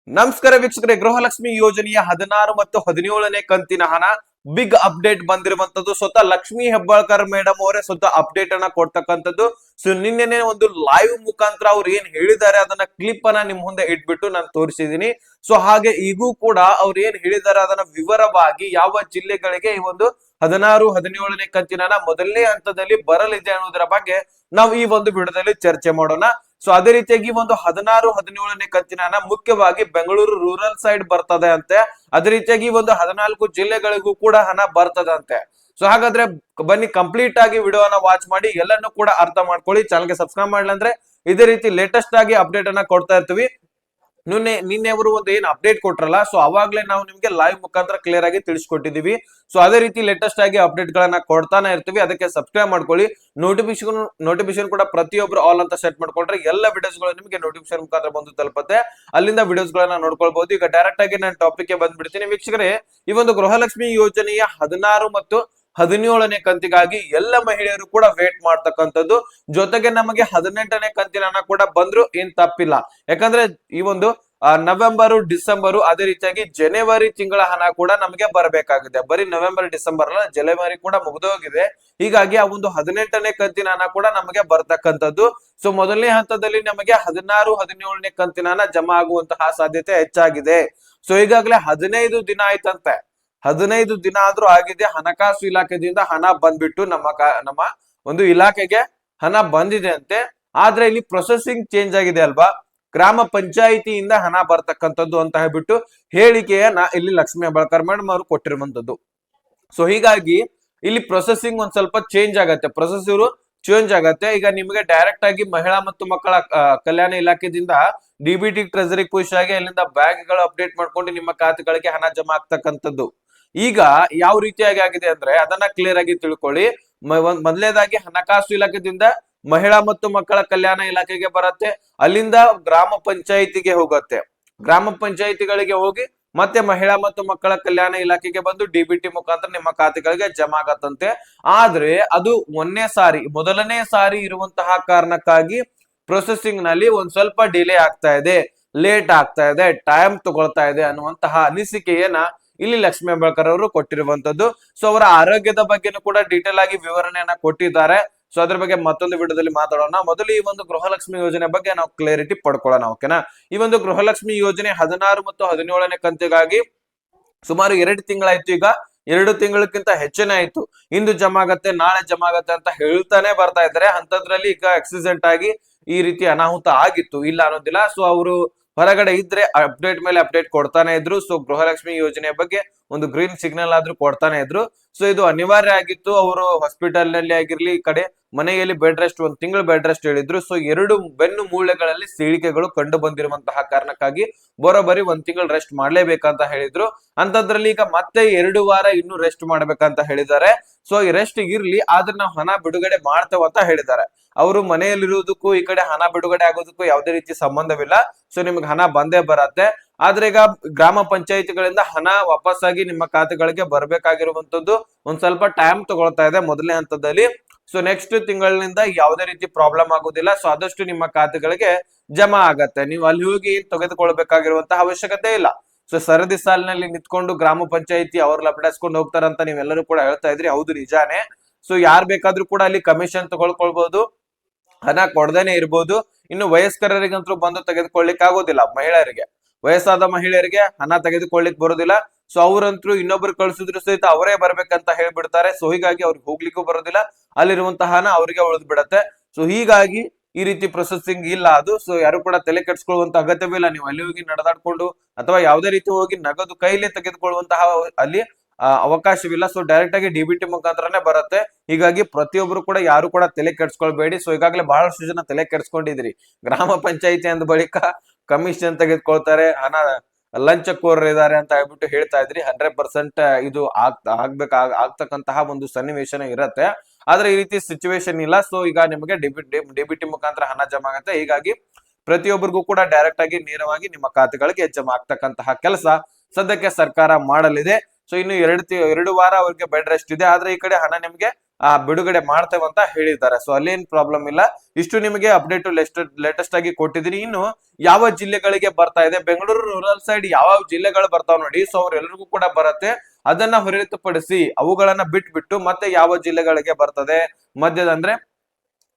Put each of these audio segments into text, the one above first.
ನಮಸ್ಕಾರ ವೀಕ್ಷಕರೇ, ಗೃಹಲಕ್ಷ್ಮಿ ಯೋಜನೆಯ 16 ಮತ್ತು 17ನೇ ಕಂತಿನ ಹಣ ಬಿಗ್ ಅಪ್ಡೇಟ್ ಬಂದಿರುವಂತದ್ದು. ಸ್ವತಃ ಲಕ್ಷ್ಮಿ ಹೆಬ್ಬಾಳ್ಕರ್ ಮೇಡಮ್ ಅವರೇ ಸ್ವತಃ ಅಪ್ಡೇಟ್ ಅನ್ನ ಕೊಡ್ತಕ್ಕಂಥದ್ದು. ಸೊ ನಿನ್ನೆನೆ ಒಂದು ಲೈವ್ ಮುಖಾಂತರ ಅವ್ರು ಏನ್ ಹೇಳಿದ್ದಾರೆ ಅದನ್ನ ಕ್ಲಿಪ್ ಅನ್ನ ನಿಮ್ ಮುಂದೆ ಇಟ್ಬಿಟ್ಟು ನಾನು ತೋರಿಸಿದೀನಿ. ಸೊ ಹಾಗೆ ಈಗೂ ಕೂಡ ಅವ್ರು ಏನ್ ಹೇಳಿದ್ದಾರೆ ಅದನ್ನ ವಿವರವಾಗಿ ಯಾವ ಜಿಲ್ಲೆಗಳಿಗೆ ಈ ಒಂದು 16, 17ನೇ ಕಂತಿನ ಹಣ ಮೊದಲನೇ ಹಂತದಲ್ಲಿ ಬರಲಿದೆ ಅನ್ನೋದರ ಬಗ್ಗೆ ನಾವು ಈ ಒಂದು ವಿಡಿಯೋದಲ್ಲಿ ಚರ್ಚೆ ಮಾಡೋಣ. ಸೊ ಅದೇ ರೀತಿಯಾಗಿ ಒಂದು 16, 17ನೇ ಕಂತಿನ ಹಣ ಮುಖ್ಯವಾಗಿ ಬೆಂಗಳೂರು ರೂರಲ್ ಸೈಡ್ ಬರ್ತದೆ ಅಂತೆ. ಅದೇ ರೀತಿಯಾಗಿ ಒಂದು 14 ಜಿಲ್ಲೆಗಳಿಗೂ ಕೂಡ ಹಣ ಬರ್ತದೆ ಅಂತೆ. ಸೊ ಹಾಗಾದ್ರೆ ಬನ್ನಿ ಕಂಪ್ಲೀಟ್ ಆಗಿ ವಿಡಿಯೋನ ವಾಚ್ ಮಾಡಿ ಎಲ್ಲಾನು ಕೂಡ ಅರ್ಥ ಮಾಡ್ಕೊಳ್ಳಿ. ಚಾನಲ್ಗೆ ಸಬ್ಸ್ಕ್ರೈಬ್ ಮಾಡಿಲ್ಲ ಅಂದ್ರೆ ಇದೇ ರೀತಿ ಲೇಟೆಸ್ಟ್ ಆಗಿ ಅಪ್ಡೇಟ್ ಅನ್ನ ಕೊಡ್ತಾ ಇರ್ತೀವಿ. ನಿನ್ನೆ ಅವರು ಒಂದು ಏನ್ ಅಪ್ಡೇಟ್ ಕೊಟ್ರಲ್ಲ, ಸೊ ಅವಾಗ್ಲೇ ನಾವು ನಿಮ್ಗೆ ಲೈವ್ ಮುಖಾಂತರ ಕ್ಲಿಯರ್ ಆಗಿ ತಿಳಿಸ್ಕೊಟ್ಟಿದೀವಿ. ಸೊ ಅದೇ ರೀತಿ ಲೇಟೆಸ್ಟ್ ಆಗಿ ಅಪ್ಡೇಟ್ ಗಳನ್ನ ಕೊಡ್ತಾನೆ ಇರ್ತೀವಿ. ಅದಕ್ಕೆ ಸಬ್ಸ್ಕ್ರೈಬ್ ಮಾಡ್ಕೊಳ್ಳಿ. ನೋಟಿಫಿಕೇಶನ್ ಕೂಡ ಪ್ರತಿಯೊಬ್ರು ಆಲ್ ಅಂತ ಸೆಟ್ ಮಾಡ್ಕೊಂಡ್ರೆ ಎಲ್ಲ ವಿಡಿಯೋಸ್ ಗಳು ನಿಮಗೆ ನೋಟಿಫಿಕೇಶನ್ ಮುಖಾಂತರ ಬಂದು ತಲುಪುತ್ತೆ. ಅಲ್ಲಿಂದ ವಿಡಿಯೋಸ್ ಗಳನ್ನ ನೋಡ್ಕೊಳ್ಬಹುದು. ಈಗ ಡೈರೆಕ್ಟ್ ಆಗಿ ನಾನು ಟಾಪಿಕ್ ಗೆ ಬಂದ್ಬಿಡ್ತೀನಿ ವೀಕ್ಷಕರೇ. ಈ ಒಂದು ಗೃಹಲಕ್ಷ್ಮಿ ಯೋಜನೆಯ 16 ಮತ್ತು 17ನೇ ಕಂತಿಗಾಗಿ ಎಲ್ಲ ಮಹಿಳೆಯರು ಕೂಡ ವೇಟ್ ಮಾಡ್ತಕ್ಕಂಥದ್ದು. ಜೊತೆಗೆ ನಮಗೆ 18ನೇ ಕಂತಿನ ಹಣ ಕೂಡ ಬಂದ್ರು ಏನ್ ತಪ್ಪಿಲ್ಲ. ಯಾಕಂದ್ರೆ ಈ ಒಂದು ನವೆಂಬರ್, ಡಿಸೆಂಬರ್, ಅದೇ ರೀತಿಯಾಗಿ ಜನವರಿ ತಿಂಗಳ ಹಣ ಕೂಡ ನಮಗೆ ಬರಬೇಕಾಗಿದೆ. ಬರೀ ನವೆಂಬರ್, ಡಿಸೆಂಬರ್ ಅಲ್ಲ, ಜನವರಿ ಕೂಡ ಮುಗಿದೋಗಿದೆ. ಹೀಗಾಗಿ ಆ ಒಂದು 18ನೇ ಕಂತಿನ ಹಣ ಕೂಡ ನಮಗೆ ಬರ್ತಕ್ಕಂಥದ್ದು. ಸೊ ಮೊದಲನೇ ಹಂತದಲ್ಲಿ ನಮಗೆ 16, 17ನೇ ಕಂತಿನ ಹಣ ಜಮಾ ಆಗುವಂತಹ ಸಾಧ್ಯತೆ ಹೆಚ್ಚಾಗಿದೆ. ಸೊ ಈಗಾಗಲೇ 15 ದಿನ ಆಯ್ತಂತೆ. 15 ದಿನ ಆದ್ರೂ ಆಗಿದೆ. ಹಣಕಾಸು ಇಲಾಖೆಯಿಂದ ಹಣ ಬಂದ್ಬಿಟ್ಟು ನಮ್ಮ ಒಂದು ಇಲಾಖೆಗೆ ಹಣ ಬಂದಿದೆ ಅಂತೆ. ಆದ್ರೆ ಇಲ್ಲಿ ಪ್ರೊಸೆಸಿಂಗ್ ಚೇಂಜ್ ಆಗಿದೆ ಅಲ್ವಾ, ಗ್ರಾಮ ಪಂಚಾಯಿತಿಯಿಂದ ಹಣ ಬರ್ತಕ್ಕಂಥದ್ದು ಅಂತ ಹೇಳ್ಬಿಟ್ಟು ಹೇಳಿಕೆಯನ್ನ ಇಲ್ಲಿ ಲಕ್ಷ್ಮೀ ಹೆಬ್ಬಾಳ್ಕರ್ ಮೇಡಮ್ ಅವರು ಕೊಟ್ಟಿರುವಂತದ್ದು. ಸೊ ಹೀಗಾಗಿ ಇಲ್ಲಿ ಪ್ರೊಸೆಸಿಂಗ್ ಒಂದ್ ಸ್ವಲ್ಪ ಚೇಂಜ್ ಆಗತ್ತೆ, ಪ್ರೊಸೆಸರ್ ಚೇಂಜ್ ಆಗತ್ತೆ. ಈಗ ನಿಮಗೆ ಡೈರೆಕ್ಟ್ ಆಗಿ ಮಹಿಳಾ ಮತ್ತು ಮಕ್ಕಳ ಕಲ್ಯಾಣ ಇಲಾಖೆದಿಂದ ಡಿಬಿಟಿ ಟ್ರೆಜರಿ ಪುಷ್ ಆಗಿ ಅಲ್ಲಿಂದ ಬ್ಯಾಂಕ್ ಗಳು ಅಪ್ಡೇಟ್ ಮಾಡ್ಕೊಂಡು ನಿಮ್ಮ ಖಾತೆಗಳಿಗೆ ಹಣ ಜಮಾ ಆಗ್ತಕ್ಕಂಥದ್ದು. ಈಗ ಯಾವ ರೀತಿಯಾಗಿ ಆಗಿದೆ ಅಂದ್ರೆ ಅದನ್ನ ಕ್ಲಿಯರ್ ಆಗಿ ತಿಳ್ಕೊಳ್ಳಿ. ಮೊದಲನೇದಾಗಿ ಹಣಕಾಸು ಇಲಾಖೆದಿಂದ ಮಹಿಳಾ ಮತ್ತು ಮಕ್ಕಳ ಕಲ್ಯಾಣ ಇಲಾಖೆಗೆ ಬರುತ್ತೆ. ಅಲ್ಲಿಂದ ಗ್ರಾಮ ಪಂಚಾಯಿತಿಗೆ ಹೋಗುತ್ತೆ. ಗ್ರಾಮ ಪಂಚಾಯಿತಿಗಳಿಗೆ ಹೋಗಿ ಮತ್ತೆ ಮಹಿಳಾ ಮತ್ತು ಮಕ್ಕಳ ಕಲ್ಯಾಣ ಇಲಾಖೆಗೆ ಬಂದು ಡಿಬಿಟಿ ಮುಖಾಂತರ ನಿಮ್ಮ ಖಾತೆಗಳಿಗೆ ಜಮಾ ಆಗತ್ತಂತೆ. ಆದ್ರೆ ಅದು ಮೊದಲನೇ ಸಾರಿ ಇರುವಂತಹ ಕಾರಣಕ್ಕಾಗಿ ಪ್ರೊಸೆಸಿಂಗ್ ನಲ್ಲಿ ಒಂದ್ ಸ್ವಲ್ಪ ಡಿಲೇ ಆಗ್ತಾ ಇದೆ, ಲೇಟ್ ಆಗ್ತಾ ಇದೆ, ಟೈಮ್ ತಗೊಳ್ತಾ ಇದೆ ಅನ್ನುವಂತಹ ಅನಿಸಿಕೆಯನ್ನ ಇಲ್ಲಿ ಲಕ್ಷ್ಮೀ ಹೆಬ್ಬಾಳ್ಕರ್ ಅವರು ಕೊಟ್ಟಿರುವಂತದ್ದು. ಸೊ ಅವರ ಆರೋಗ್ಯದ ಬಗ್ಗೆನೂ ಕೂಡ ಡೀಟೇಲ್ ಆಗಿ ವಿವರಣೆಯನ್ನ ಕೊಟ್ಟಿದ್ದಾರೆ. ಸೊ ಅದ್ರ ಬಗ್ಗೆ ಮತ್ತೊಂದು ವಿಡಿಯೋದಲ್ಲಿ ಮಾತಾಡೋಣ. ಮೊದಲು ಈ ಒಂದು ಗೃಹಲಕ್ಷ್ಮಿ ಯೋಜನೆ ಬಗ್ಗೆ ನಾವು ಕ್ಲಾರಿಟಿ ಪಡ್ಕೊಳ್ಳೋಣ, ಓಕೆನಾ. ಈ ಒಂದು ಗೃಹಲಕ್ಷ್ಮಿ ಯೋಜನೆ 16 ಮತ್ತು 17ನೇ ಕಂತಿಗಾಗಿ ಸುಮಾರು 2 ತಿಂಗಳಾಯ್ತು. ಈಗ 2 ತಿಂಗಳಕ್ಕಿಂತ ಹೆಚ್ಚಿನ ಆಯ್ತು. ಇಂದು ಜಮಾ ಆಗತ್ತೆ, ನಾಳೆ ಜಮಾ ಆಗತ್ತೆ ಅಂತ ಹೇಳ್ತಾನೆ ಬರ್ತಾ ಇದ್ದಾರೆ. ಅಂತದ್ರಲ್ಲಿ ಈಗ ಆಕ್ಸಿಡೆಂಟ್ ಆಗಿ ಈ ರೀತಿ ಅನಾಹುತ ಆಗಿತ್ತು, ಇಲ್ಲ ಅನ್ನೋದಿಲ್ಲ. ಸೊ ಅವರು ಹೊರಗಡೆ ಇದ್ರೆ ಅಪ್ಡೇಟ್ ಮೇಲೆ ಅಪ್ಡೇಟ್ ಕೊಡ್ತಾನೆ ಇದ್ರು. ಸೊ ಗೃಹಲಕ್ಷ್ಮಿ ಯೋಜನೆಯ ಬಗ್ಗೆ ಒಂದು ಗ್ರೀನ್ ಸಿಗ್ನಲ್ ಆದ್ರೂ ಕೊಡ್ತಾನೆ ಇದ್ರು. ಸೊ ಇದು ಅನಿವಾರ್ಯ ಆಗಿತ್ತು. ಅವರು ಹಾಸ್ಪಿಟಲ್ ನಲ್ಲಿ ಆಗಿರ್ಲಿ, ಈ ಕಡೆ ಮನೆಯಲ್ಲಿ ಬೆಡ್ ರೆಸ್ಟ್, 1 ತಿಂಗಳು ಬೆಡ್ ರೆಸ್ಟ್ ಹೇಳಿದ್ರು. ಸೊ 2 ಬೆನ್ನು ಮೂಳೆಗಳಲ್ಲಿ ಸೀಳಿಕೆಗಳು ಕಂಡು ಬಂದಿರುವಂತಹ ಕಾರಣಕ್ಕಾಗಿ ಬರೋಬ್ಬರಿ 1 ತಿಂಗಳು ರೆಸ್ಟ್ ಮಾಡ್ಲೇಬೇಕಂತ ಹೇಳಿದ್ರು. ಅಂತದ್ರಲ್ಲಿ ಈಗ ಮತ್ತೆ 2 ವಾರ ಇನ್ನು ರೆಸ್ಟ್ ಮಾಡ್ಬೇಕಂತ ಹೇಳಿದ್ದಾರೆ. ಸೊ ಈ ರೆಸ್ಟ್ ಇರ್ಲಿ, ಆದ್ರೆ ನಾವು ಹಣ ಬಿಡುಗಡೆ ಮಾಡ್ತೇವೆ ಅಂತ ಹೇಳಿದ್ದಾರೆ. ಅವರು ಮನೆಯಲ್ಲಿರುವುದಕ್ಕೂ ಈ ಕಡೆ ಹಣ ಬಿಡುಗಡೆ ಆಗೋದಕ್ಕೂ ಯಾವುದೇ ರೀತಿ ಸಂಬಂಧವಿಲ್ಲ. ಸೊ ನಿಮ್ಗೆ ಹಣ ಬಂದೇ ಬರತ್ತೆ. ಆದ್ರೆ ಈಗ ಗ್ರಾಮ ಪಂಚಾಯಿತಿಗಳಿಂದ ಹಣ ವಾಪಸ್ಸಾಗಿ ನಿಮ್ಮ ಖಾತೆಗಳಿಗೆ ಬರ್ಬೇಕಾಗಿರುವಂತದ್ದು ಒಂದ್ ಸ್ವಲ್ಪ ಟೈಮ್ ತಗೊಳ್ತಾ ಇದೆ ಮೊದಲನೇ ಹಂತದಲ್ಲಿ. ಸೊ ನೆಕ್ಸ್ಟ್ ತಿಂಗಳಿನಿಂದ ಯಾವುದೇ ರೀತಿ ಪ್ರಾಬ್ಲಮ್ ಆಗುದಿಲ್ಲ. ಸೊ ಆದಷ್ಟು ನಿಮ್ಮ ಖಾತೆಗಳಿಗೆ ಜಮಾ ಆಗತ್ತೆ. ನೀವು ಅಲ್ಲಿ ಹೋಗಿ ತೆಗೆದುಕೊಳ್ಬೇಕಾಗಿರುವಂತಹ ಅವಶ್ಯಕತೆ ಇಲ್ಲ. ಸೊ ಸರದಿ ಸಾಲಿನಲ್ಲಿ ನಿಂತ್ಕೊಂಡು ಗ್ರಾಮ ಪಂಚಾಯಿತಿ ಅವ್ರು ಲಪಡಿಸ್ಕೊಂಡು ಹೋಗ್ತಾರಂತ ನೀವೆಲ್ಲರೂ ಕೂಡ ಹೇಳ್ತಾ ಇದ್ರಿ, ಹೌದು ನಿಜಾನೇ. ಸೊ ಯಾರ್ ಬೇಕಾದ್ರೂ ಕೂಡ ಅಲ್ಲಿ ಕಮಿಷನ್ ತಗೊಳ್ಕೊಳ್ಬಹುದು, ಹಣ ಕೊಡದೇನೆ ಇರ್ಬೋದು. ಇನ್ನು ವಯಸ್ಕರರಿಗಂತೂ ಬಂದು ತೆಗೆದುಕೊಳ್ಳಿಕ್ ಆಗೋದಿಲ್ಲ. ವಯಸ್ಸಾದ ಮಹಿಳೆಯರಿಗೆ ಹಣ ತೆಗೆದುಕೊಳ್ಳಿಕ್ ಬರೋದಿಲ್ಲ. ಸೊ ಅವ್ರಂತೂ ಇನ್ನೊಬ್ರು ಕಳ್ಸಿದ್ರು ಸಹಿತ ಅವರೇ ಬರ್ಬೇಕಂತ ಹೇಳ್ಬಿಡ್ತಾರೆ. ಸೊ ಹೀಗಾಗಿ ಅವ್ರಿಗೆ ಹೋಗ್ಲಿಕ್ಕೂ ಬರೋದಿಲ್ಲ, ಅಲ್ಲಿರುವಂತಹ ಹಣ ಅವ್ರಿಗೆ ಉಳಿದ್ ಬಿಡತ್ತೆ. ಸೊ ಹೀಗಾಗಿ ಈ ರೀತಿ ಪ್ರೊಸೆಸಿಂಗ್ ಇಲ್ಲ ಅದು. ಸೊ ಯಾರು ಕೂಡ ತಲೆ ಕೆಡ್ಸ್ಕೊಳ್ಳುವಂತ ಅಗತ್ಯವಿಲ್ಲ. ನೀವು ಅಲ್ಲಿ ಹೋಗಿ ನಡೆದಾಡ್ಕೊಂಡು ಅಥವಾ ಯಾವುದೇ ರೀತಿ ಹೋಗಿ ನಗದು ಕೈಲೇ ತೆಗೆದುಕೊಳ್ಳುವಂತಹ ಅಲ್ಲಿ ಅವಕಾಶವಿಲ್ಲ. ಸೊ ಡೈರೆಕ್ಟ್ ಆಗಿ ಡಿಬಿಟಿ ಮುಖಾಂತರನೇ ಬರುತ್ತೆ. ಹೀಗಾಗಿ ಪ್ರತಿಯೊಬ್ರು ಕೂಡ ಯಾರು ಕೂಡ ತಲೆ ಕೆಡ್ಸ್ಕೊಳ್ಬೇಡಿ. ಸೊ ಈಗಾಗಲೇ ಬಹಳಷ್ಟು ಜನ ತಲೆ ಕೆಡ್ಸ್ಕೊಂಡಿದ್ರಿ. ಗ್ರಾಮ ಪಂಚಾಯಿತಿ ಅಂದ ಬಳಿಕ ಕಮಿಷನ್ ತೆಗೆದುಕೊಳ್ತಾರೆ, ಹಣ ಲಂಚಕೋರರು ಇದ್ದಾರೆ ಅಂತ ಹೇಳ್ಬಿಟ್ಟು ಹೇಳ್ತಾ ಇದ್ರಿ. 100% ಇದು ಆಗ್ತಕ್ಕಂತಹ ಒಂದು ಸನ್ನಿವೇಶನ ಇರತ್ತೆ. ಆದ್ರೆ ಈ ರೀತಿ ಸಿಚುವೇಶನ್ ಇಲ್ಲ. ಸೊ ಈಗ ನಿಮಗೆ ಡಿಬಿಟಿ ಮುಖಾಂತರ ಹಣ ಜಮಾ ಆಗುತ್ತೆ. ಹೀಗಾಗಿ ಪ್ರತಿಯೊಬ್ಬರಿಗೂ ಕೂಡ ಡೈರೆಕ್ಟ್ ಆಗಿ ನೇರವಾಗಿ ನಿಮ್ಮ ಖಾತೆಗಳಿಗೆ ಜಮಾ ಆಗ್ತಕ್ಕಂತಹ ಕೆಲಸ ಸದ್ಯಕ್ಕೆ ಸರ್ಕಾರ ಮಾಡಲಿದೆ. ಸೊ ಇನ್ನು 2 ವಾರ ಅವ್ರಿಗೆ ಬೆಡ್ ರೆಸ್ಟ್ ಇದೆ. ಆದ್ರೆ ಈ ಕಡೆ ಹಣ ನಿಮ್ಗೆ ಬಿಡುಗಡೆ ಮಾಡ್ತೇವೆ ಅಂತ ಹೇಳಿದ್ದಾರೆ. ಸೊ ಅಲ್ಲೇನ್ ಪ್ರಾಬ್ಲಮ್ ಇಲ್ಲ. ಇಷ್ಟು ನಿಮಗೆ ಅಪ್ಡೇಟ್ ಲೇಟೆಸ್ಟ್ ಆಗಿ ಕೊಟ್ಟಿದ್ದೀನಿ. ಇನ್ನು ಯಾವ ಜಿಲ್ಲೆಗಳಿಗೆ ಬರ್ತಾ ಇದೆ, ಬೆಂಗಳೂರು ರೂರಲ್ ಸೈಡ್ ಯಾವ ಜಿಲ್ಲೆಗಳು ಬರ್ತಾವ ನೋಡಿ, ಸೊ ಅವ್ರೆಲ್ರಿಗೂ ಕೂಡ ಬರುತ್ತೆ. ಅದನ್ನ ಹೊರತುಪಡಿಸಿ ಅವುಗಳನ್ನ ಬಿಟ್ಬಿಟ್ಟು ಮತ್ತೆ ಯಾವ ಜಿಲ್ಲೆಗಳಿಗೆ ಬರ್ತದೆ ಮಧ್ಯದ ಅಂದ್ರೆ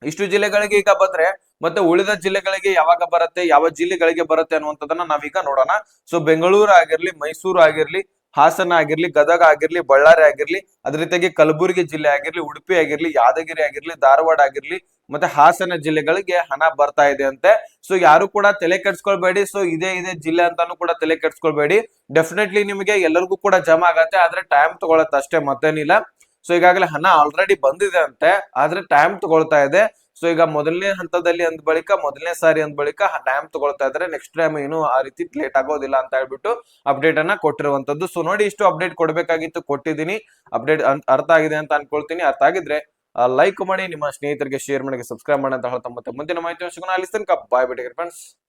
ಇಷ್ಟು ಜಿಲ್ಲೆಗಳಿಗೆ ಈಗ ಬಂದ್ರೆ ಮತ್ತೆ ಉಳಿದ ಜಿಲ್ಲೆಗಳಿಗೆ ಯಾವಾಗ ಬರುತ್ತೆ, ಯಾವ ಜಿಲ್ಲೆಗಳಿಗೆ ಬರುತ್ತೆ ಅನ್ನುವಂಥದ್ದನ್ನ ನಾವೀಗ ನೋಡೋಣ. ಸೊ ಬೆಂಗಳೂರು ಆಗಿರ್ಲಿ, ಮೈಸೂರು ಆಗಿರ್ಲಿ, ಹಾಸನ ಆಗಿರ್ಲಿ, ಗದಗ ಆಗಿರ್ಲಿ, ಬಳ್ಳಾರಿ ಆಗಿರ್ಲಿ, ಅದೇ ರೀತಿಯಾಗಿ ಕಲಬುರಗಿ ಜಿಲ್ಲೆ ಆಗಿರ್ಲಿ, ಉಡುಪಿ ಆಗಿರ್ಲಿ, ಯಾದಗಿರಿ ಆಗಿರ್ಲಿ, ಧಾರವಾಡ ಆಗಿರ್ಲಿ, ಮತ್ತೆ ಹಾಸನ ಜಿಲ್ಲೆಗಳಿಗೆ ಹಣ ಬರ್ತಾ ಇದೆ ಅಂತೆ. ಸೊ ಯಾರು ಕೂಡ ತಲೆ ಕೆಡ್ಸ್ಕೊಳ್ಬೇಡಿ. ಸೊ ಇದೇ ಜಿಲ್ಲೆ ಅಂತಾನು ಕೂಡ ತಲೆ ಕೆಡ್ಸ್ಕೊಳ್ಬೇಡಿ. ಡೆಫಿನೆಟ್ಲಿ ನಿಮಗೆ ಎಲ್ಲರಿಗೂ ಕೂಡ ಜಮಾ ಆಗತ್ತೆ, ಆದ್ರೆ ಟೈಮ್ ತಗೊಳತ್ತೆ ಅಷ್ಟೇ, ಮತ್ತೇನಿಲ್ಲ. ಸೊ ಈಗಾಗಲೇ ಹಣ ಆಲ್ರೆಡಿ ಬಂದಿದೆ ಅಂತೆ, ಆದ್ರೆ ಟೈಮ್ ತಗೊಳ್ತಾ ಇದೆ. ಸೊ ಈಗ ಮೊದಲನೇ ಹಂತದಲ್ಲಿ ಅಂದ ಬಳಿಕ, ಮೊದಲನೇ ಸಾರಿ ಅಂದ ಬಳಿಕ ಟೈಮ್ ತಗೊಳ್ತಾ ಇದ್ರೆ, ನೆಕ್ಸ್ಟ್ ಟೈಮ್ ಏನು ಆ ರೀತಿ ಲೇಟ್ ಆಗೋದಿಲ್ಲ ಅಂತ ಹೇಳ್ಬಿಟ್ಟು ಅಪ್ಡೇಟ್ ಅನ್ನ ಕೊಟ್ಟಿರುವಂತದ್ದು. ಸೊ ನೋಡಿ, ಇಷ್ಟು ಅಪ್ಡೇಟ್ ಕೊಡ್ಬೇಕಾಗಿತ್ತು, ಕೊಟ್ಟಿದ್ದೀನಿ. ಅಪ್ಡೇಟ್ ಅರ್ಥ ಆಗಿದೆ ಅಂತ ಅನ್ಕೊಳ್ತೀನಿ. ಅರ್ಥ ಆಗಿದ್ರೆ ಲೈಕ್ ಮಾಡಿ, ನಿಮ್ಮ ಸ್ನೇಹಿತರಿಗೆ ಶೇರ್ ಮಾಡಿ, ಸಬ್ಸ್ಕ್ರೈಬ್ ಮಾಡಿ ಅಂತ ಹೇಳ್ತಾ ಮತ್ತೆ ಮುಂದಿನ ಮಾಹಿತಿ ಸಿಗೋಣ. ಅಲ್ಲಿ ತನಕ ಬಾಯ್ ಬಿಡಿ ಫ್ರೆಂಡ್ಸ್.